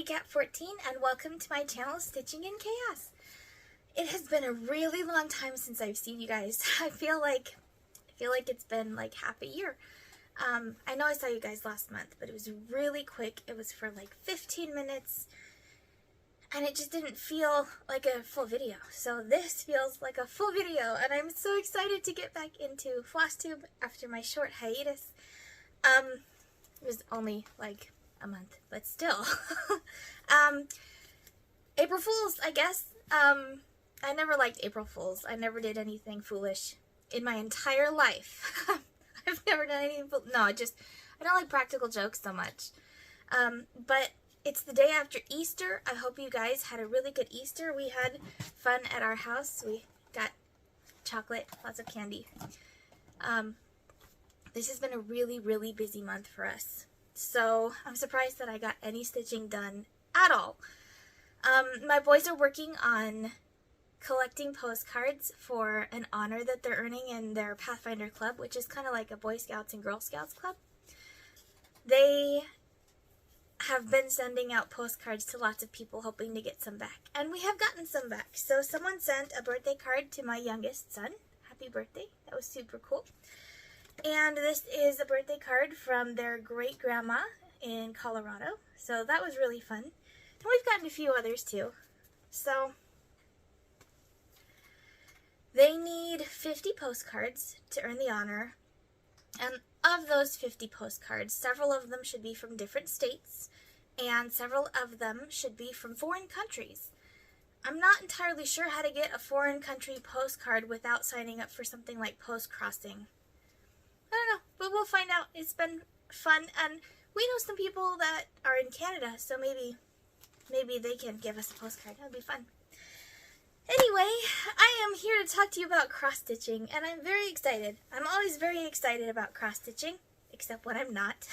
Cat 14 and welcome to my channel, Stitching in Chaos. It has been a really long time since I've seen you guys. I feel like it's been like half a year. I know I saw you guys last month, but it was really quick. It was for like 15 minutes and it just didn't feel like a full video. So this feels like a full video and I'm so excited to get back into FlossTube after my short hiatus. It was only like a month, but still. April Fools, I guess. I never liked April Fools. I never did anything foolish in my entire life. I've never done anything no, I don't like practical jokes so much. But it's the day after Easter. I hope you guys had a really good Easter. We had fun at our house. We got chocolate, lots of candy. This has been a really, really busy month for us. So I'm surprised that I got any stitching done at all. My boys are working on collecting postcards for an honor that they're earning in their Pathfinder Club, which is kind of like a Boy Scouts and Girl Scouts club. They have been sending out postcards to lots of people hoping to get some back. And we have gotten some back. So someone sent a birthday card to my youngest son. Happy birthday. That was super cool. And this is a birthday card from their great-grandma in Colorado. So that was really fun. And we've gotten a few others too. So they need 50 postcards to earn the honor. And of those 50 postcards, several of them should be from different states. And several of them should be from foreign countries. I'm not entirely sure how to get a foreign country postcard without signing up for something like post-crossing. I don't know, but we'll find out. It's been fun, and we know some people that are in Canada, so maybe they can give us a postcard. That would be fun. Anyway, I am here to talk to you about cross-stitching, and I'm very excited. I'm always very excited about cross-stitching, except when I'm not.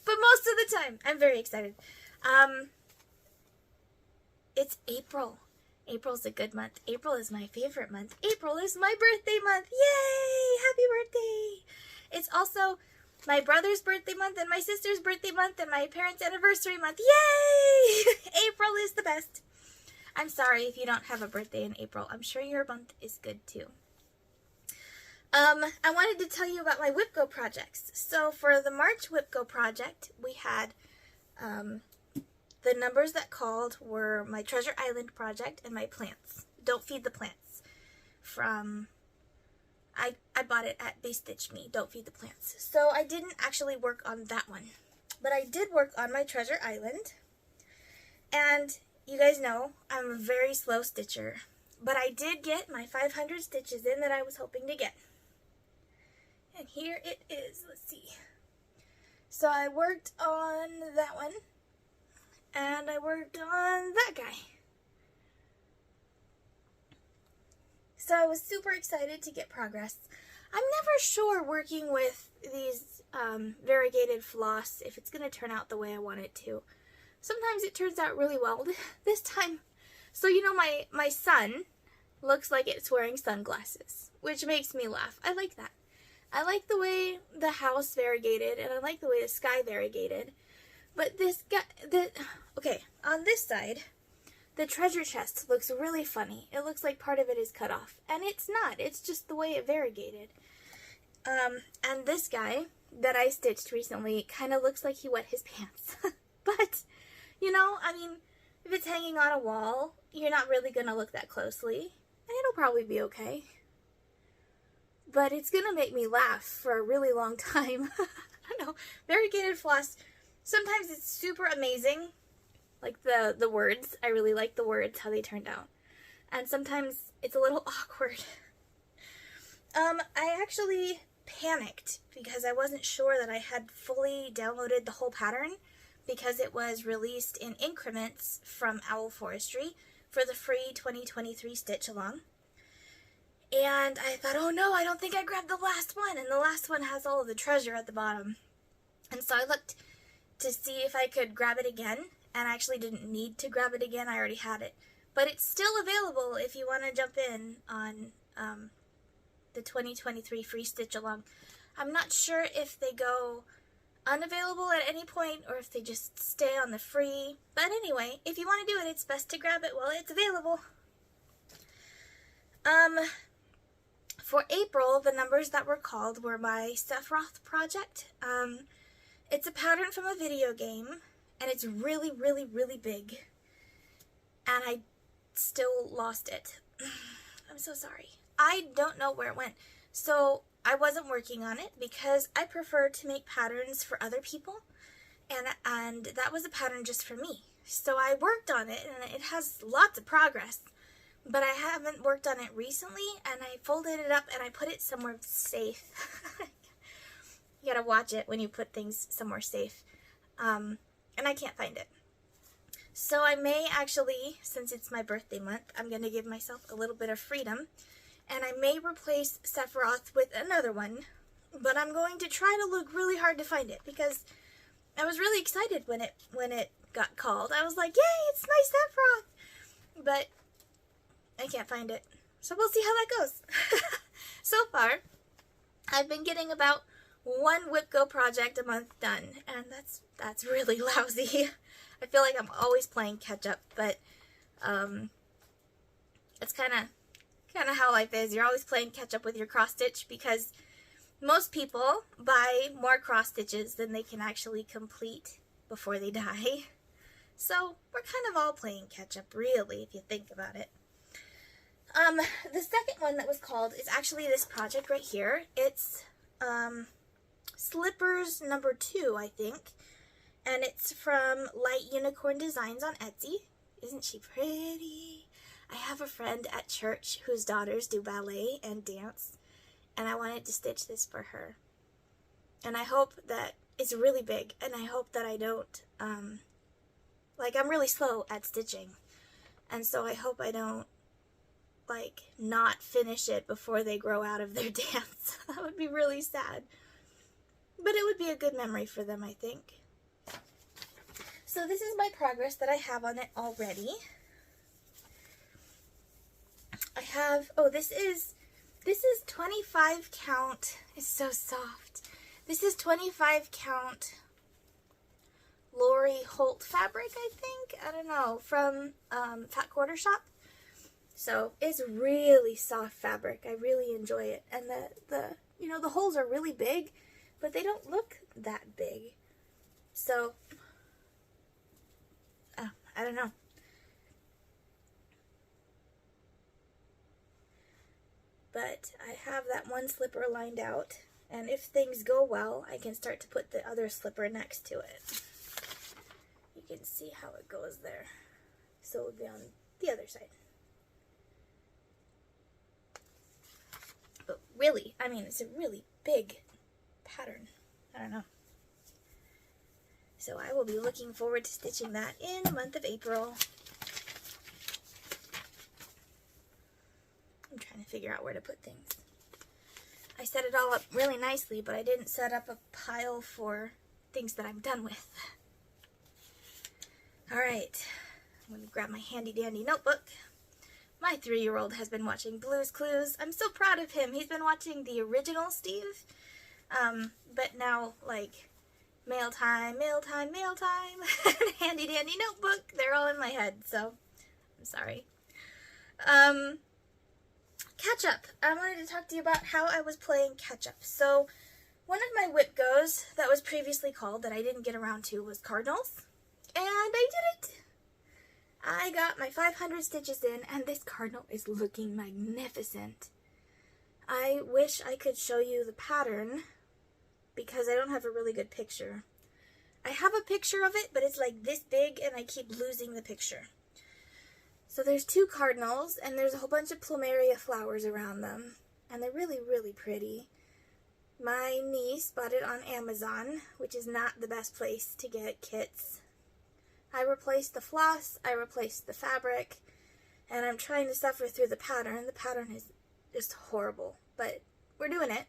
But most of the time, I'm very excited. It's April. April's a good month. April is my favorite month. April is my birthday month. Yay! Happy birthday! It's also my brother's birthday month and my sister's birthday month and my parents' anniversary month. Yay! April is the best. I'm sorry if you don't have a birthday in April. I'm sure your month is good too. I wanted to tell you about my WipGo projects. So for the March WipGo project, we had the numbers that called were my Treasure Island project and my plants. Don't Feed the Plants. From, I bought it at They Stitch Me, Don't Feed the Plants. So I didn't actually work on that one. But I did work on my Treasure Island. And you guys know I'm a very slow stitcher. But I did get my 500 stitches in that I was hoping to get. And here it is. Let's see. So I worked on that one. And I worked on that guy. So I was super excited to get progress. I'm never sure working with these variegated floss if it's going to turn out the way I want it to. Sometimes it turns out really well. This time, so you know my son looks like it's wearing sunglasses, which makes me laugh. I like that. I like the way the house variegated and I like the way the sky variegated. But this guy, okay, on this side, the treasure chest looks really funny. It looks like part of it is cut off. And it's not. It's just the way it variegated. And this guy that I stitched recently kind of looks like he wet his pants. But, you know, I mean, if it's hanging on a wall, you're not really going to look that closely. And it'll probably be okay. But it's going to make me laugh for a really long time. I don't know. Variegated floss. Sometimes it's super amazing, like the words. I really like the words, how they turned out. And sometimes it's a little awkward. I actually panicked because I wasn't sure that I had fully downloaded the whole pattern because it was released in increments from Owl Forestry for the free 2023 Stitch Along. And I thought, oh no, I don't think I grabbed the last one. And the last one has all of the treasure at the bottom. And so I looked to see if I could grab it again, and I actually didn't need to grab it again. I already had it. But it's still available if you want to jump in on the 2023 free stitch along. I'm not sure if they go unavailable at any point or if they just stay on the free. But anyway, if you want to do it, it's best to grab it while it's available. For April, the numbers that were called were my Sephiroth project. It's a pattern from a video game, and it's really, really, really big. And I still lost it. I'm so sorry. I don't know where it went. So I wasn't working on it because I prefer to make patterns for other people, and that was a pattern just for me. So I worked on it, and it has lots of progress. But I haven't worked on it recently, and I folded it up and I put it somewhere safe. You gotta watch it when you put things somewhere safe. And I can't find it. So I may actually, since it's my birthday month, I'm gonna give myself a little bit of freedom. And I may replace Sephiroth with another one. But I'm going to try to look really hard to find it, because I was really excited when it got called. I was like, yay, it's my Sephiroth! But I can't find it. So we'll see how that goes. So far, I've been getting about one WipGo project a month done, and that's really lousy. I feel like I'm always playing catch up, but it's kind of how life is. You're always playing catch up with your cross stitch because most people buy more cross stitches than they can actually complete before they die. So we're kind of all playing catch up, really, if you think about it. The second one that was called is actually this project right here. It's Slippers number 2, I think. And it's from Light Unicorn Designs on Etsy. Isn't she pretty? I have a friend at church whose daughters do ballet and dance, and I wanted to stitch this for her. And I hope that it's really big, and I hope that I don't, like, I'm really slow at stitching. And so I hope I don't, like, not finish it before they grow out of their dance. That would be really sad. But it would be a good memory for them, I think. So this is my progress that I have on it already. I have, oh, this is 25 count. It's so soft. This is 25 count Lori Holt fabric, I think. I don't know, from Fat Quarter Shop. So it's really soft fabric. I really enjoy it. And the holes are really big, but they don't look that big. So, I don't know. But I have that one slipper lined out, and if things go well, I can start to put the other slipper next to it. You can see how it goes there. So it will be on the other side. But really, I mean, it's a really big pattern. I don't know. So I will be looking forward to stitching that in the month of April. I'm trying to figure out where to put things. I set it all up really nicely, but I didn't set up a pile for things that I'm done with. Alright, I'm going to grab my handy dandy notebook. My 3-year-old has been watching Blue's Clues. I'm so proud of him. He's been watching the original Steve, but now, like, mail time, handy dandy notebook, they're all in my head, so I'm sorry. Catch up. I wanted to talk to you about how I was playing catch up. So one of my WipGos that was previously called that I didn't get around to was Cardinals, and I did it. I got my 500 stitches in, and this cardinal is looking magnificent. I wish I could show you the pattern, because I don't have a really good picture. I have a picture of it, but it's like this big, and I keep losing the picture. So there's 2 cardinals, and there's a whole bunch of plumeria flowers around them, and they're really, really pretty. My niece bought it on Amazon, which is not the best place to get kits. I replaced the floss, I replaced the fabric, and I'm trying to suffer through the pattern. The pattern is just horrible, but we're doing it.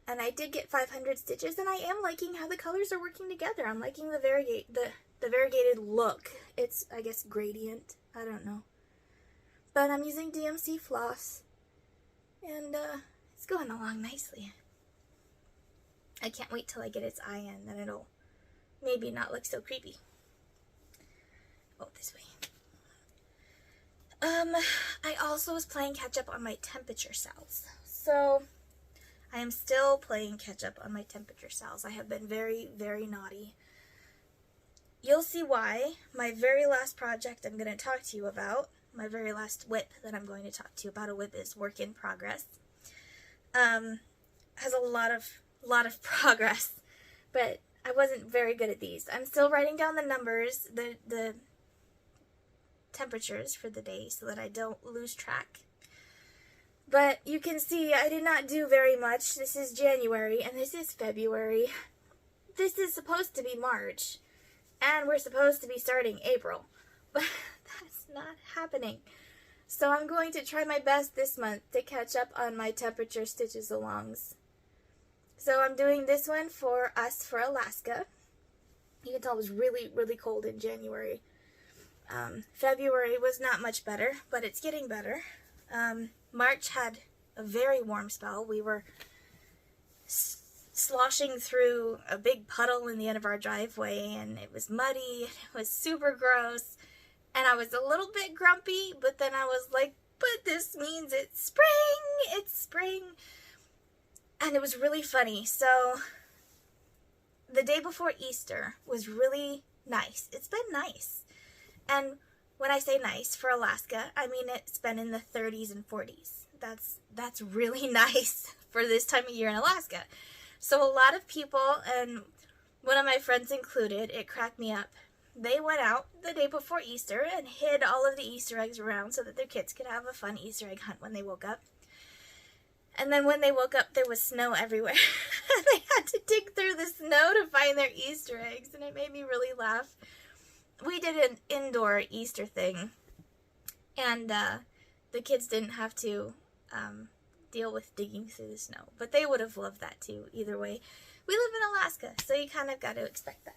And I did get 500 stitches, and I am liking how the colors are working together. I'm liking the variegated look. It's, I guess, gradient. I don't know. But I'm using DMC floss, and it's going along nicely. I can't wait till I get its eye in, then it'll maybe not look so creepy. Oh, this way. I also was playing catch up on my temperature cells. So, I am still playing catch up on my temperature cells. I have been very, very naughty. You'll see why. My very last project I'm going to talk to you about, my very last WIP that I'm going to talk to you about, a WIP is work in progress, has a lot of progress, but I wasn't very good at these. I'm still writing down the numbers, the temperatures for the day so that I don't lose track. But you can see I did not do very much. This is January and this is February. This is supposed to be March and we're supposed to be starting April. But that's not happening. So I'm going to try my best this month to catch up on my temperature stitches alongs. So I'm doing this one for us for Alaska. You can tell it was really, really cold in January. February was not much better, but it's getting better. March had a very warm spell. We were sloshing through a big puddle in the end of our driveway, and it was muddy, and it was super gross, and I was a little bit grumpy, but then I was like, but this means it's spring, and it was really funny. So, the day before Easter was really nice. It's been nice. And when I say nice for Alaska, I mean it's been in the 30s and 40s. That's really nice for this time of year in Alaska. So a lot of people, and one of my friends included, it cracked me up. They went out the day before Easter and hid all of the Easter eggs around so that their kids could have a fun Easter egg hunt when they woke up. And then when they woke up, there was snow everywhere. They had to dig through the snow to find their Easter eggs, and it made me really laugh. We did an indoor Easter thing, and the kids didn't have to deal with digging through the snow, but they would have loved that too, either way. We live in Alaska, so you kind of got to expect that.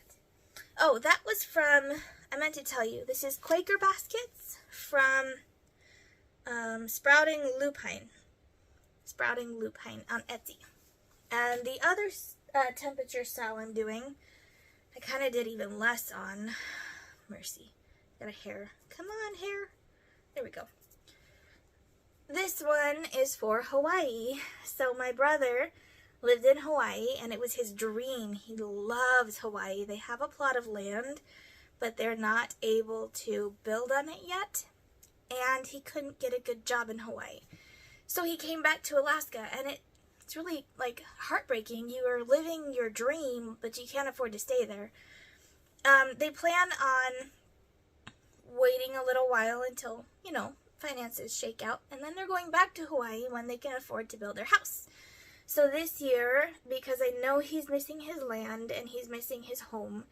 Oh, that was from, I meant to tell you, this is Quaker Baskets from Sprouting Lupine on Etsy. And the other temperature cell I'm doing, I kind of did even less on. Mercy. Got a hair. Come on, hair. There we go. This one is for Hawaii. So my brother lived in Hawaii, and it was his dream. He loves Hawaii. They have a plot of land, but they're not able to build on it yet, and he couldn't get a good job in Hawaii. So he came back to Alaska, and it's really, like, heartbreaking. You are living your dream, but you can't afford to stay there. They plan on waiting a little while until, finances shake out, and then they're going back to Hawaii when they can afford to build their house. So this year, because I know he's missing his land and he's missing his home,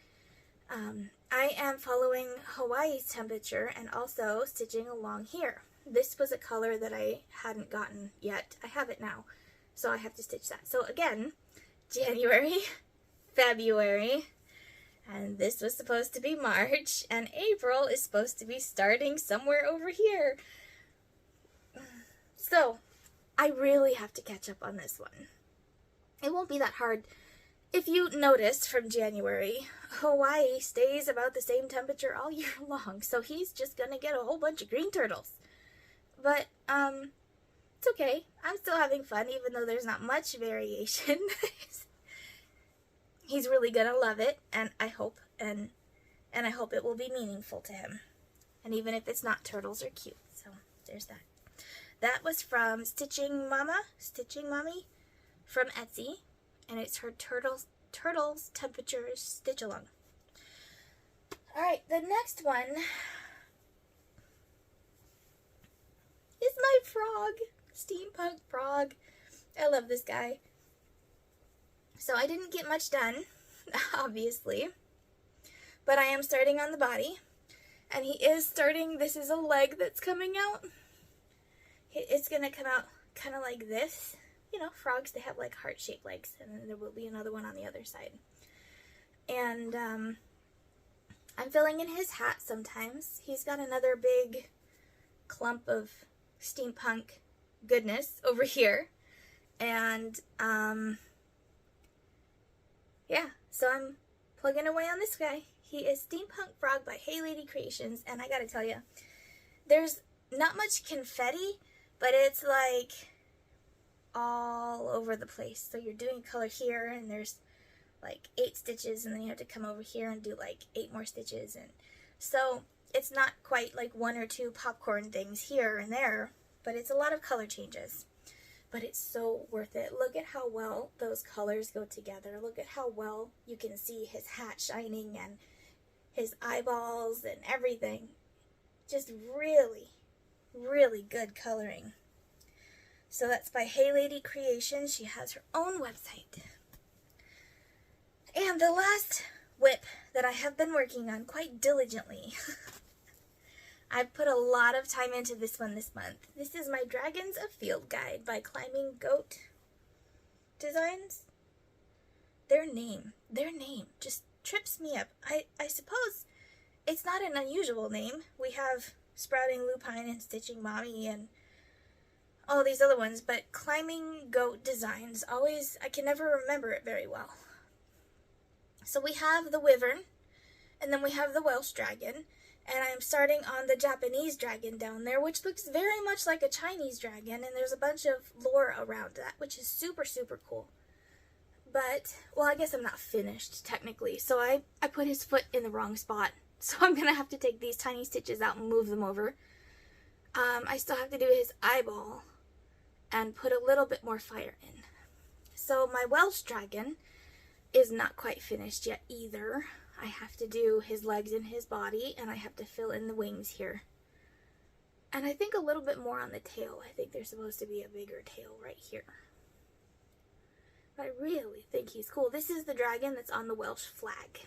I am following Hawaii's temperature and also stitching along here. This was a color that I hadn't gotten yet. I have it now, so I have to stitch that. So again, January, February, and this was supposed to be March, and April is supposed to be starting somewhere over here. So, I really have to catch up on this one. It won't be that hard. If you notice from January, Hawaii stays about the same temperature all year long, so he's just gonna get a whole bunch of green turtles. But, it's okay. I'm still having fun, even though there's not much variation. He's really gonna love it, and I hope, and I hope it will be meaningful to him. And even if it's not, turtles are cute, so there's that. That was from Stitching Mommy from Etsy, and it's her turtles temperatures stitch along. Alright, the next one is my frog, steampunk frog. I love this guy. So I didn't get much done, obviously, but I am starting on the body, and he is starting, this is a leg that's coming out. It's going to come out kind of like this. Frogs, they have like heart-shaped legs, and then there will be another one on the other side. And I'm filling in his hat sometimes. He's got another big clump of steampunk goodness over here, and yeah, so I'm plugging away on this guy. He is Steampunk Frog by Hey Lady Creations, and I gotta tell you, there's not much confetti, but it's like all over the place. So you're doing color here, and there's like 8 stitches, and then you have to come over here and do like 8 more stitches, and so it's not quite like 1 or 2 popcorn things here and there, but it's a lot of color changes. But it's so worth it. Look at how well those colors go together. Look at how well you can see his hat shining and his eyeballs and everything. Just really, really good coloring. So that's by Hey Lady Creations. She has her own website. And the last whip that I have been working on quite diligently. I've put a lot of time into this one this month. This is my Dragons of Field Guide by Climbing Goat Designs. Their name just trips me up. I suppose it's not an unusual name. We have Sprouting Lupine and Stitching Mommy and all these other ones, but Climbing Goat Designs, always, I can never remember it very well. So we have the Wyvern, and then we have the Welsh Dragon, and I'm starting on the Japanese dragon down there, which looks very much like a Chinese dragon, and there's a bunch of lore around that, which is super, super cool. But, well, I guess I'm not finished, technically, so I put his foot in the wrong spot, so I'm going to have to take these tiny stitches out and move them over. I still have to do his eyeball and put a little bit more fire in. So my Welsh dragon is not quite finished yet either. I have to do his legs and his body, and I have to fill in the wings here. And I think a little bit more on the tail. I think there's supposed to be a bigger tail right here. But I really think he's cool. This is the dragon that's on the Welsh flag.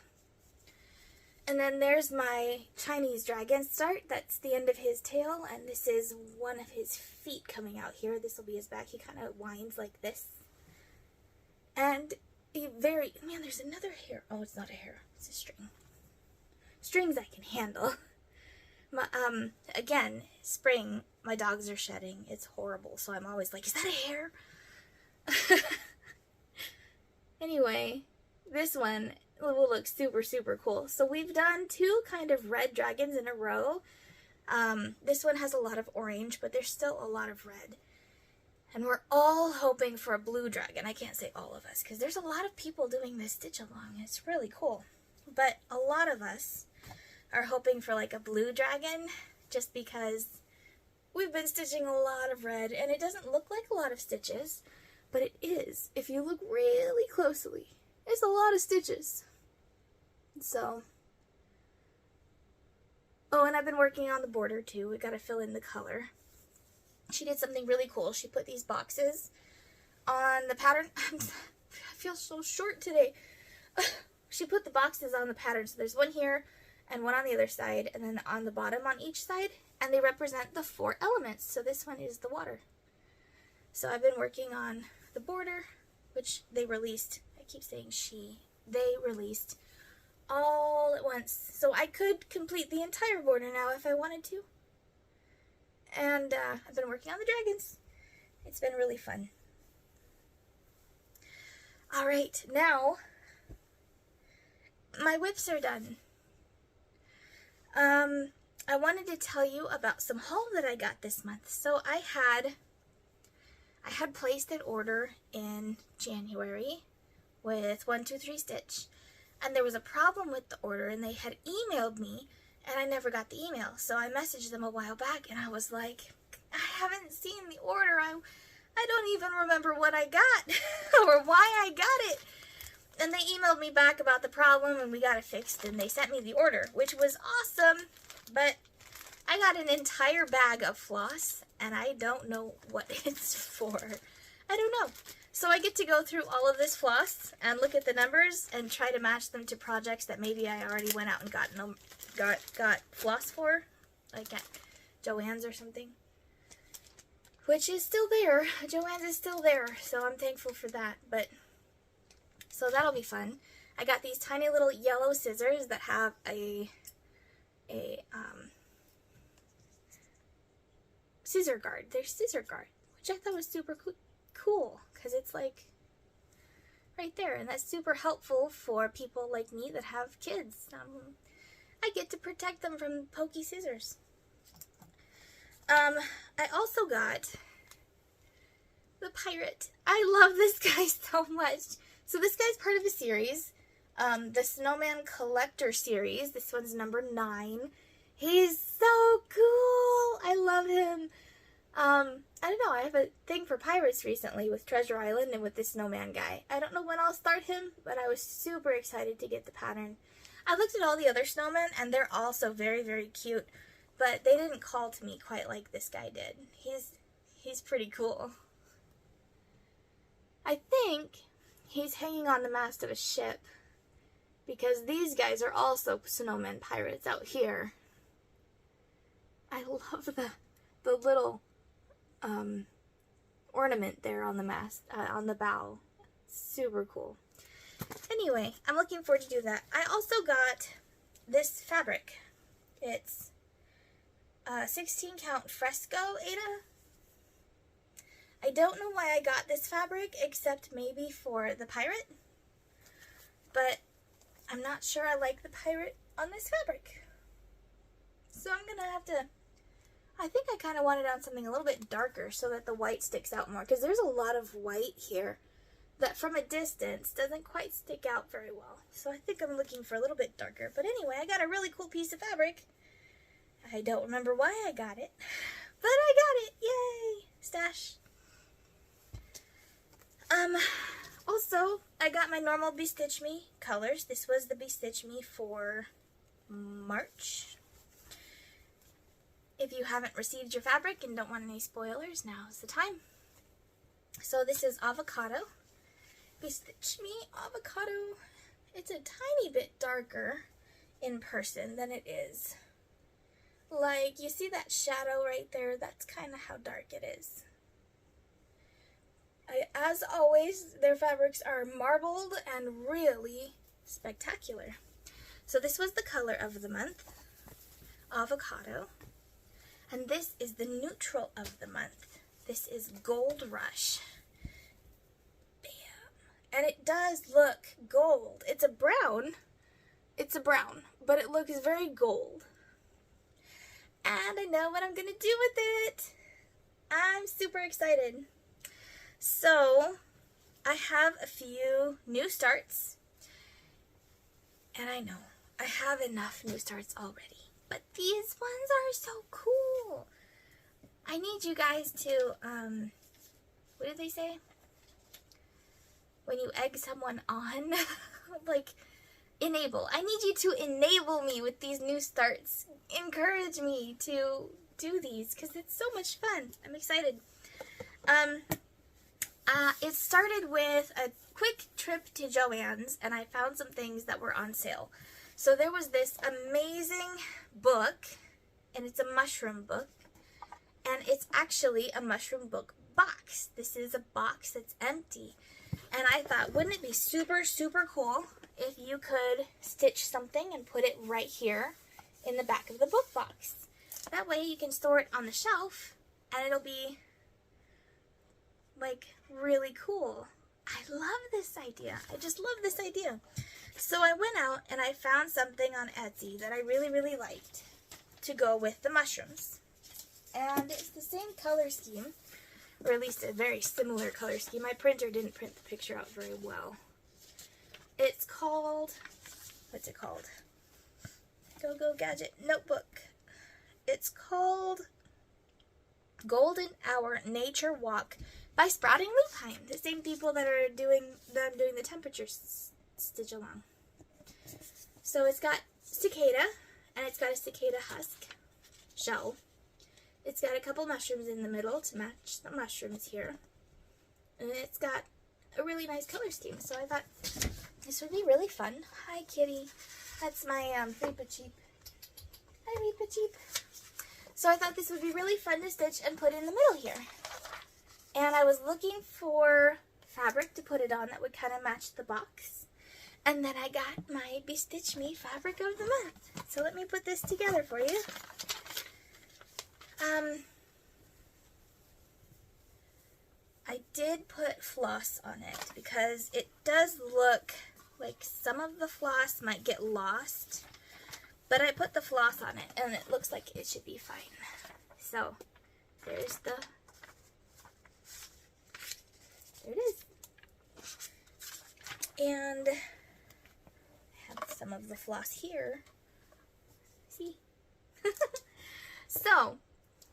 And then there's my Chinese dragon start. That's the end of his tail, and this is one of his feet coming out here. This will be his back. He kind of winds like this. And man, there's another hair. Oh, it's not a hair. It's a string. Strings I can handle. Again, spring, my dogs are shedding. It's horrible, so I'm always like, is that a hair? Anyway, this one will look super, super cool. So we've done 2 kind of red dragons in a row. This one has a lot of orange, but there's still a lot of red. And we're all hoping for a blue dragon. I can't say all of us, because there's a lot of people doing this stitch along. It's really cool. But a lot of us are hoping for like a blue dragon, just because we've been stitching a lot of red, and it doesn't look like a lot of stitches, but it is. If you look really closely, it's a lot of stitches. So, oh, and I've been working on the border too. We got to fill in the color. She did something really cool. She put these boxes on the pattern. I feel so short today. She put the boxes on the pattern. So there's one here and one on the other side, and then on the bottom on each side, and they represent the 4 elements. So this one is the water. So I've been working on the border, which they released. I keep saying they released all at once. So I could complete the entire border now if I wanted to. And I've been working on the dragons. It's been really fun. Alright, now my whips are done. I wanted to tell you about some haul that I got this month. So I had placed an order in January with 123 Stitch, and there was a problem with the order, and they had emailed me, and I never got the email. So I messaged them a while back, and I was like, I haven't seen the order. I don't even remember what I got or why I got it. And they emailed me back about the problem, and we got it fixed, and they sent me the order, which was awesome. But I got an entire bag of floss, and I don't know what it's for. I don't know. So I get to go through all of this floss and look at the numbers and try to match them to projects that maybe I already went out and got floss for, like at Joann's or something. Which is still there. Joann's is still there, so I'm thankful for that. But so that'll be fun. I got these tiny little yellow scissors that have a scissor guard. They're scissor guard, which I thought was super cool because it's like right there, and that's super helpful for people like me that have kids. I get to protect them from pokey scissors. I also got the pirate. I love this guy so much. So this guy's part of a series, the Snowman Collector series. This one's number 9. He's so cool. I love him. I don't know, I have a thing for pirates recently with Treasure Island and with this snowman guy. I don't know when I'll start him, but I was super excited to get the pattern. I looked at all the other snowmen, and they're also very, very cute, but they didn't call to me quite like this guy did. He's pretty cool. I think he's hanging on the mast of a ship, because these guys are also snowman pirates out here. I love the little ornament there on the mast, on the bow. Super cool. Anyway, I'm looking forward to do that. I also got this fabric. It's 16 count fresco, Ada. I don't know why I got this fabric, except maybe for the pirate, but I'm not sure I like the pirate on this fabric. So I'm gonna have to, I think I kind of want it on something a little bit darker so that the white sticks out more, because there's a lot of white here that from a distance doesn't quite stick out very well. So I think I'm looking for a little bit darker. But anyway, I got a really cool piece of fabric. I don't remember why I got it, but I got it. Yay! Stash. Also, I got my normal Bestitch Me colors. This was the Bestitch Me for March. If you haven't received your fabric and don't want any spoilers, now's the time. So this is Avocado. Bestitch Me Avocado. It's a tiny bit darker in person than it is. Like, you see that shadow right there? That's kind of how dark it is. As always, their fabrics are marbled and really spectacular. So this was the color of the month, Avocado. And this is the neutral of the month. This is Gold Rush. Bam. And it does look gold. It's a brown. It's a brown, but it looks very gold. And I know what I'm going to do with it. I'm super excited. So, I have a few new starts. And I know, I have enough new starts already. But these ones are so cool. I need you guys to, what did they say? When you egg someone on, like, enable. I need you to enable me with these new starts. Encourage me to do these, because it's so much fun. I'm excited. It started with a quick trip to Joann's, and I found some things that were on sale. So there was this amazing book, and it's a mushroom book, and it's actually a mushroom book box. This is a box that's empty, and I thought, wouldn't it be super, super cool if you could stitch something and put it right here in the back of the book box. That way you can store it on the shelf, and it'll be, like, really cool. I love this idea. I just love this idea. So I went out and I found something on Etsy that I really, really liked to go with the mushrooms. And it's the same color scheme, or at least a very similar color scheme. My printer didn't print the picture out very well. It's called, what's it called? Go Go Gadget Notebook. It's called Golden Hour Nature Walk by Sprouting Lupine, the same people that I'm doing the temperature stitch along. So it's got cicada, and it's got a cicada husk shell. It's got a couple mushrooms in the middle to match the mushrooms here. And it's got a really nice color scheme, so I thought this would be really fun. Hi, kitty. That's my Reaper Cheap. Hi, Reaper Cheap. So I thought this would be really fun to stitch and put in the middle here. And I was looking for fabric to put it on that would kind of match the box. And then I got my Bestitch Me fabric of the month. So let me put this together for you. I did put floss on it because it does look like some of the floss might get lost. But I put the floss on it and it looks like it should be fine. So there's there it is. And I have some of the floss here. See? So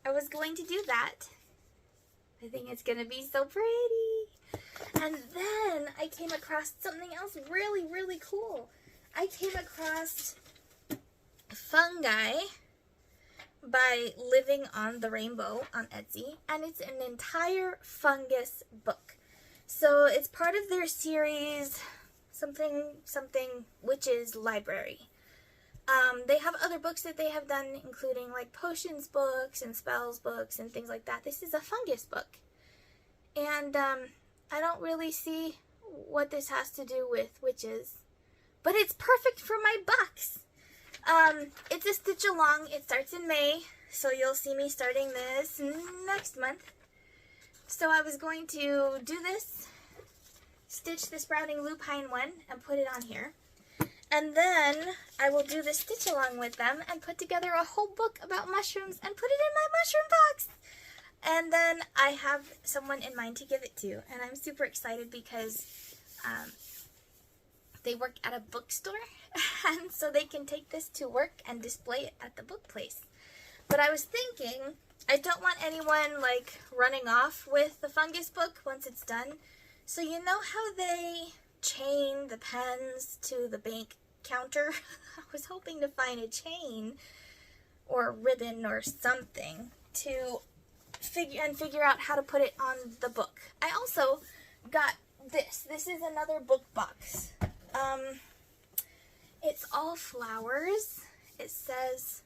I was going to do that. I think it's going to be so pretty. And then I came across something else really, really cool. I came across Fungi by Living on the Rainbow on Etsy. And it's an entire fungus book. So it's part of their series, something Witches Library. They have other books that they have done, including like potions books and spells books and things like that. This is a fungus book. And I don't really see what this has to do with witches. But it's perfect for my box. It's a stitch along. It starts in May. So you'll see me starting this next month. So I was going to do this, stitch the Sprouting Lupine one, and put it on here. And then I will do the stitch along with them and put together a whole book about mushrooms and put it in my mushroom box. And then I have someone in mind to give it to. And I'm super excited because they work at a bookstore. And so they can take this to work and display it at the book place. But I was thinking, I don't want anyone like running off with the fungus book once it's done. So you know how they chain the pens to the bank counter? I was hoping to find a chain or a ribbon or something to figure out how to put it on the book. I also got this. This is another book box. It's all flowers. It says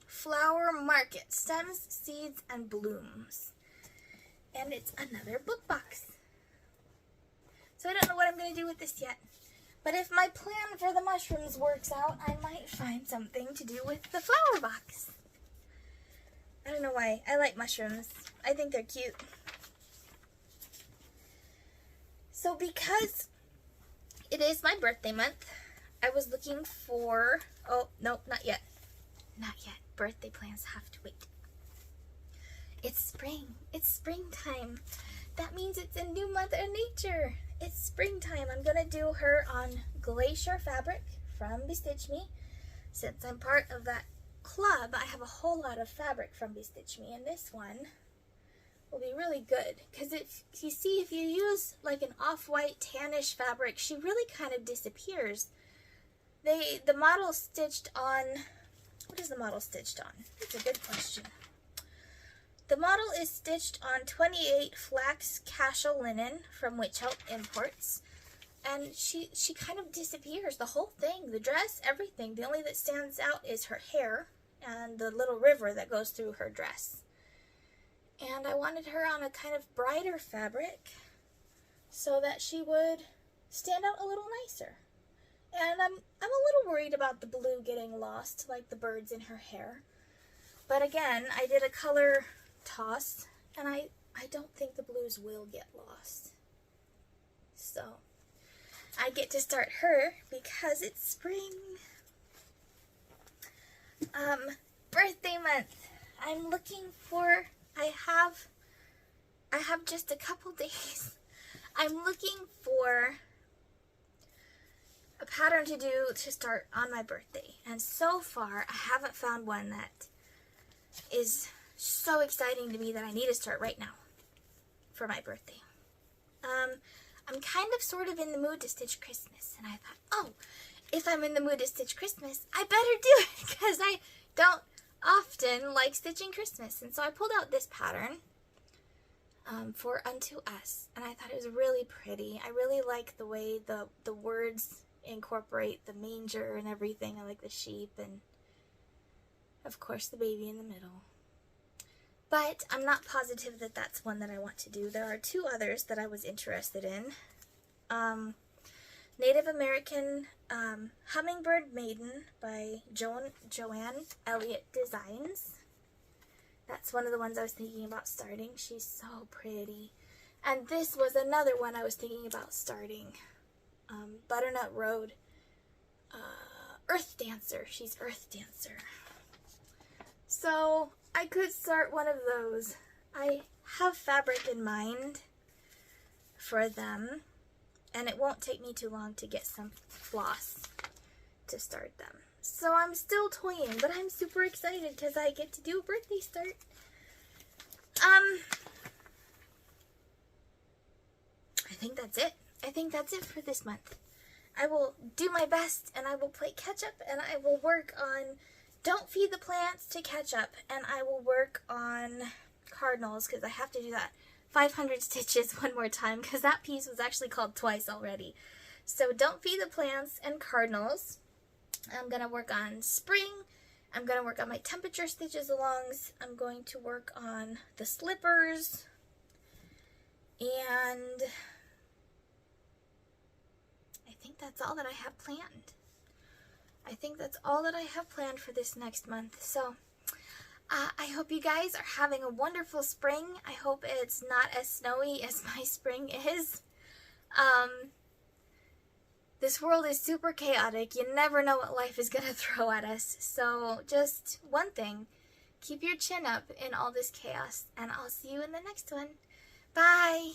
Flower Market, Stems, Seeds, and Blooms. And it's another book box. So I don't know what I'm going to do with this yet. But if my plan for the mushrooms works out, I might find something to do with the flower box. I don't know why. I like mushrooms. I think they're cute. So because it is my birthday month, I was looking for... Oh, no, not yet. Not yet. Birthday plans have to wait. It's spring. It's springtime. That means it's a new Mother Nature. It's springtime. I'm going to do her on Glacier fabric from Bestitch Me. Since I'm part of that club, I have a whole lot of fabric from Bestitch Me, and this one will be really good. Because if you see, if you use like an off-white tannish fabric, she really kind of disappears. The model stitched on... What is the model stitched on? That's a good question. The model is stitched on 28 flax cashel linen from Witch Help Imports. And she kind of disappears, the whole thing, the dress, everything. The only that stands out is her hair and the little river that goes through her dress. And I wanted her on a kind of brighter fabric so that she would stand out a little nicer. And I'm a little worried about the blue getting lost, like the birds in her hair. But again, I did a color toss, and I don't think the blues will get lost. So, I get to start her because it's spring. Birthday month. I'm looking for, I have just a couple days. I'm looking for a pattern to do to start on my birthday. And so far, I haven't found one that is so exciting to me that I need to start right now for my birthday. I'm kind of sort of in the mood to stitch Christmas. And I thought, oh, if I'm in the mood to stitch Christmas, I better do it because I don't often like stitching Christmas. And so I pulled out this pattern for Unto Us. And I thought it was really pretty. I really like the way the words incorporate the manger and everything. I like the sheep and of course the baby in the middle. But I'm not positive that that's one that I want to do. There are two others that I was interested in. Native American Hummingbird Maiden by Joanne Elliott Designs. That's one of the ones I was thinking about starting. She's so pretty. And this was another one I was thinking about starting. Butternut Road. Earth Dancer. She's Earth Dancer. So I could start one of those. I have fabric in mind for them, and it won't take me too long to get some floss to start them. So I'm still toying, but I'm super excited because I get to do a birthday start. I think that's it. I think that's it for this month. I will do my best, and I will play catch up, and I will work on Don't Feed the Plants to catch up, and I will work on cardinals because I have to do that 500 stitches one more time because that piece was actually called twice already. So Don't Feed the Plants and cardinals. I'm going to work on spring. I'm going to work on my temperature stitches alongs. I'm going to work on the slippers. And I think that's all that I have planned. I think that's all that I have planned for this next month. So I hope you guys are having a wonderful spring. I hope it's not as snowy as my spring is. This world is super chaotic. You never know what life is going to throw at us. So just one thing, keep your chin up in all this chaos, and I'll see you in the next one. Bye!